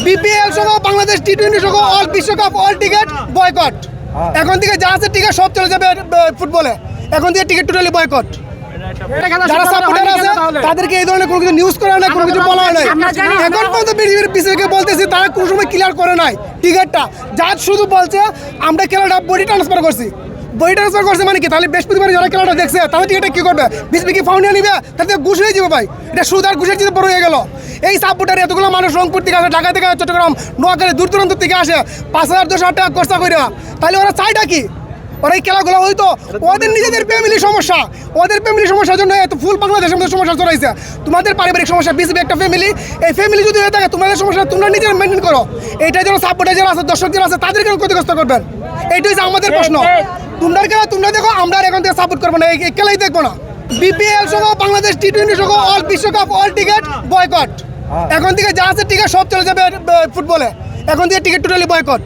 BPL সহ Bangladesh T20 সহ all বিশ্বকাপ অল টিকিট বয়কট। এখন থেকে যা আছে টিকিট সব চলে যাবে ফুটবলে। এখন থেকে টিকিট টোটালি বয়কট। যারা সাপোর্টার আছে তাদেরকে এই ধরনের কোনো কিছু নিউজ করা নাই, কোনো কিছু বলা নাই। এখন পর্যন্ত বিসিবিকে বলতেছি, তারা কোনো সময় ক্লিয়ার করে নাই টিকিটটা। যা শুধু বলছে আমরা খেলাটা বডি ট্রান্সফার করছি। বডি ট্রান্সফার করছে মানে কি? তাহলে বৃহস্পতিবার যারা খেলাটা দেখছে তাদের টিকিটটা কি করবে? বিসিবি কি ফাউন্ডে নিবে? তাতে ঘুষ হয়ে যাবে ভাই। এটা সুদ আর ঘুষের চেয়ে বড় হয়ে গেল। এই সাপোর্টার এতগুলো মানুষ রংপুর থেকে আসে, ঢাকা থেকে, চট্টগ্রাম, নোয়াখালী, দূর দূরান্ত থেকে আসে 5,000-10,000 টাকা খরচা করে। তাহলে ওরা চাইটা কি? ওরা এই খেলাগুলো হয়তো ওদের নিজেদের ফ্যামিলি সমস্যা, ওদের ফ্যামিলি সমস্যার জন্য এত ফুল বাংলাদেশের মধ্যে সমস্যা চলাইছে। তোমাদের পারিবারিক সমস্যা, বিসিবি একটা ফ্যামিলি, এই ফ্যামিলি যদি হয়ে থাকে তোমাদের সমস্যা তোমরা নিজেরা মেনটেন করো। এইটাই যেন সাপোর্টার যারা আছে, দর্শক যারা আছে তাদেরকে ক্ষতিগ্রস্ত করবেন, এইটাই হচ্ছে আমাদের প্রশ্ন। তোমরা দেখো, আমরা এখন থেকে সাপোর্ট করবো না, এই খেলাই দেখবো না। বিপিএল সহ বাংলাদেশ টি20 সহ অল বিশ্বকাপ অল টিকিট বয়কট। এখন থেকে যা আছে টিকিট সব চলে যাবে ফুটবলে। এখন থেকে টিকিট টোটালি বয়কট।